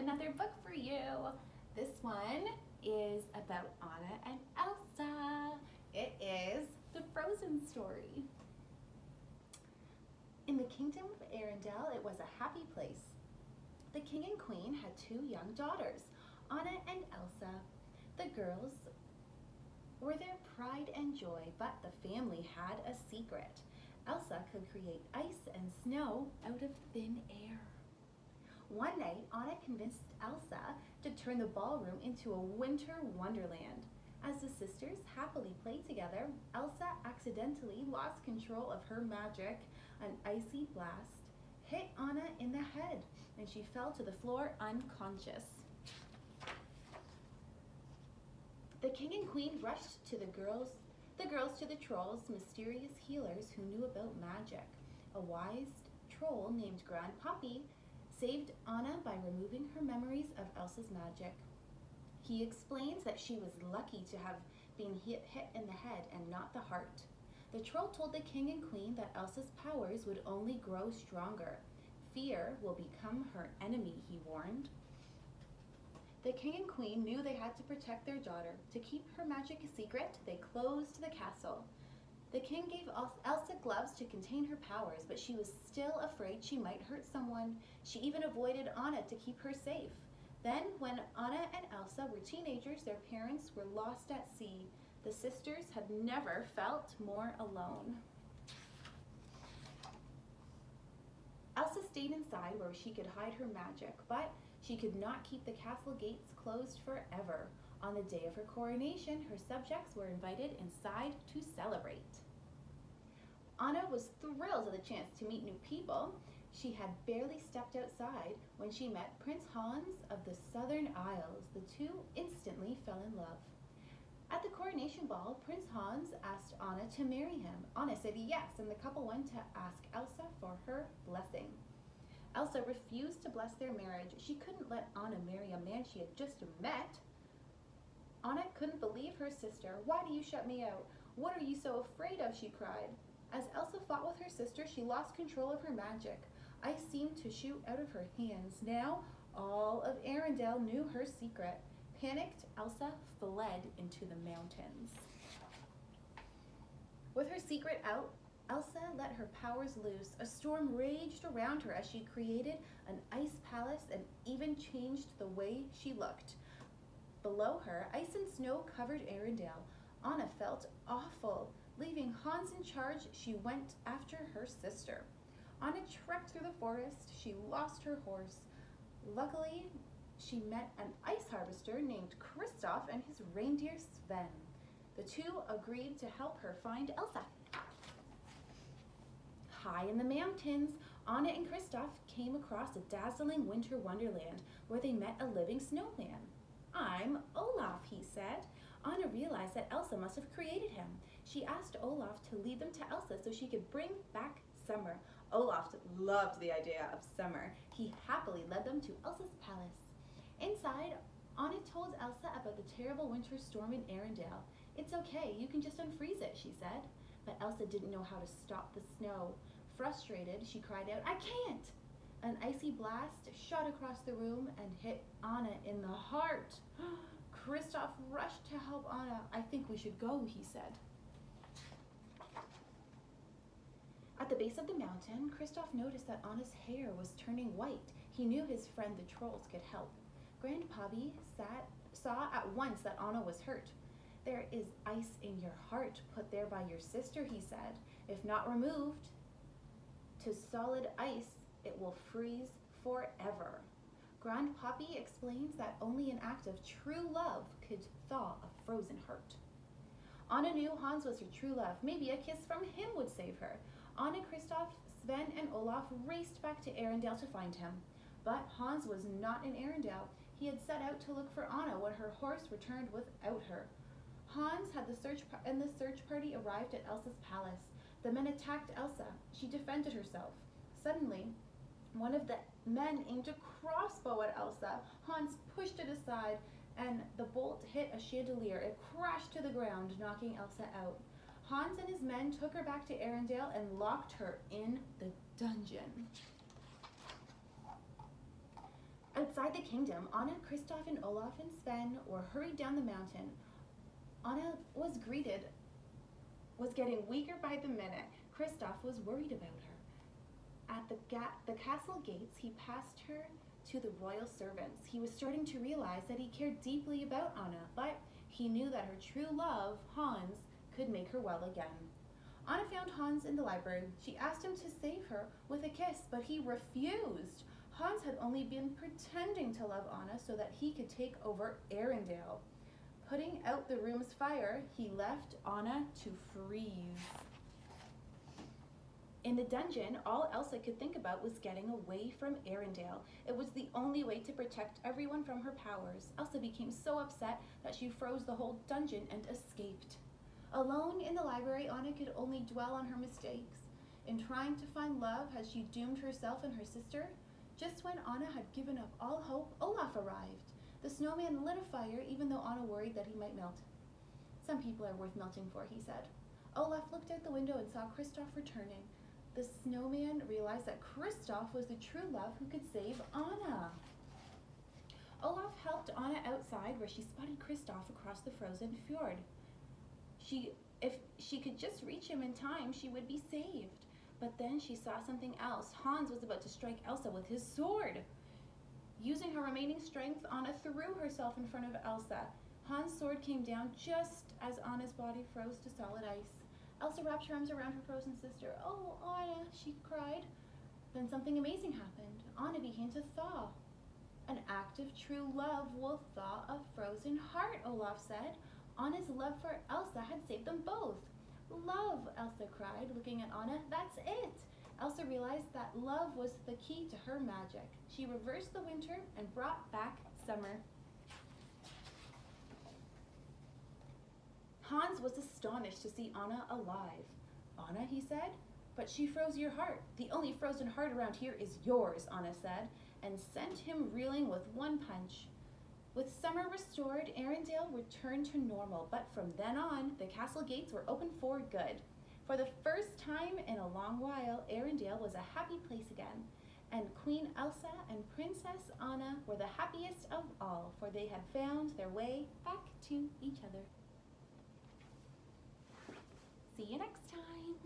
another book for you. This one is about Anna and Elsa. It is the Frozen story. In the kingdom of Arendelle, it was a happy place. The king and queen had two young daughters, Anna and Elsa. The girls were their pride and joy, but the family had a secret. Elsa could create ice and snow out of thin air. One night, Anna convinced Elsa to turn the ballroom into a winter wonderland. As the sisters happily played together, Elsa accidentally lost control of her magic. An icy blast hit Anna in the head, and she fell to the floor unconscious. The king and queen rushed to the girls to the trolls, mysterious healers who knew about magic. A wise troll named Grandpappy saved Anna by removing her memories of Elsa's magic. He explains that she was lucky to have been hit in the head and not the heart. The troll told the king and queen that Elsa's powers would only grow stronger. Fear will become her enemy, he warned. The king and queen knew they had to protect their daughter. To keep her magic a secret, they closed the castle. The king gave Elsa gloves to contain her powers, but she was still afraid she might hurt someone. She even avoided Anna to keep her safe. Then, when Anna and Elsa were teenagers, their parents were lost at sea. The sisters had never felt more alone. Elsa stayed inside where she could hide her magic, but she could not keep the castle gates closed forever. On the day of her coronation, her subjects were invited inside to celebrate. Anna was thrilled at the chance to meet new people. She had barely stepped outside when she met Prince Hans of the Southern Isles. The two instantly fell in love. At the coronation ball, Prince Hans asked Anna to marry him. Anna said yes, and the couple went to ask Elsa for her blessing. Elsa refused to bless their marriage. She couldn't let Anna marry a man she had just met. Anna couldn't believe her sister. "Why do you shut me out? What are you so afraid of?" she cried. As Elsa fought with her sister, she lost control of her magic. Ice seemed to shoot out of her hands. Now, all of Arendelle knew her secret. Panicked, Elsa fled into the mountains. With her secret out, Elsa let her powers loose. A storm raged around her as she created an ice palace and even changed the way she looked. Below her, ice and snow covered Arendelle. Anna felt awful. Leaving Hans in charge, she went after her sister. Anna trekked through the forest. She lost her horse. Luckily, she met an ice harvester named Kristoff and his reindeer Sven. The two agreed to help her find Elsa. High in the mountains, Anna and Kristoff came across a dazzling winter wonderland where they met a living snowman. "I'm Olaf," he said. Anna realized that Elsa must have created him. She asked Olaf to lead them to Elsa so she could bring back summer. Olaf loved the idea of summer. He happily led them to Elsa's palace. Inside, Anna told Elsa about the terrible winter storm in Arendelle. "It's okay, you can just unfreeze it," she said. But Elsa didn't know how to stop the snow. Frustrated, she cried out, "I can't!" An icy blast shot across the room and hit Anna in the heart. Kristoff rushed to help Anna. "I think we should go," he said. At the base of the mountain, Kristoff noticed that Anna's hair was turning white. He knew his friend the trolls could help. Grandpappy saw at once that Anna was hurt. "There is ice in your heart, put there by your sister," he said. "If not removed to solid ice, it will freeze forever." Grandpappy explains that only an act of true love could thaw a frozen heart. Anna knew Hans was her true love. Maybe a kiss from him would save her. Anna, Kristoff, Sven, and Olaf raced back to Arendelle to find him. But Hans was not in Arendelle. He had set out to look for Anna when her horse returned without her. Hans and the search party arrived at Elsa's palace. The men attacked Elsa. She defended herself. Suddenly, one of the men aimed a crossbow at Elsa. Hans pushed it aside, and the bolt hit a chandelier. It crashed to the ground, knocking Elsa out. Hans and his men took her back to Arendelle and locked her in the dungeon. Outside At the kingdom, Anna, Kristoff, and Olaf and Sven were hurried down the mountain. Anna was getting weaker by the minute. Kristoff was worried about her. At the castle gates, he passed her to the royal servants. He was starting to realize that he cared deeply about Anna, but he knew that her true love, Hans, could make her well again. Anna found Hans in the library. She asked him to save her with a kiss, but he refused. Hans had only been pretending to love Anna so that he could take over Arendelle. Putting out the room's fire, he left Anna to freeze. In the dungeon, all Elsa could think about was getting away from Arendelle. It was the only way to protect everyone from her powers. Elsa became so upset that she froze the whole dungeon and escaped. Alone in the library, Anna could only dwell on her mistakes. In trying to find love, had she doomed herself and her sister? Just when Anna had given up all hope, Olaf arrived. The snowman lit a fire, even though Anna worried that he might melt. Some people are worth melting for, he said. Olaf looked out the window and saw Kristoff returning. The snowman realized that Kristoff was the true love who could save Anna. Olaf helped Anna outside, where she spotted Kristoff across the frozen fjord. If she could just reach him in time, she would be saved. But then she saw something else. Hans was about to strike Elsa with his sword. Using her remaining strength, Anna threw herself in front of Elsa. Hans' sword came down just as Anna's body froze to solid ice. Elsa wrapped her arms around her frozen sister. "Oh, Anna," she cried. Then something amazing happened. Anna began to thaw. "An act of true love will thaw a frozen heart," Olaf said. Anna's love for Elsa had saved them both. "Love," Elsa cried, looking at Anna. "That's it." Elsa realized that love was the key to her magic. She reversed the winter and brought back summer. Hans was astonished to see Anna alive. "Anna," he said, "but she froze your heart. The only frozen heart around here is yours," Anna said, and sent him reeling with one punch. With summer restored, Arendelle returned to normal, but from then on, the castle gates were open for good. For the first time in a long while, Arendelle was a happy place again, and Queen Elsa and Princess Anna were the happiest of all, for they had found their way back to each other. See you next time.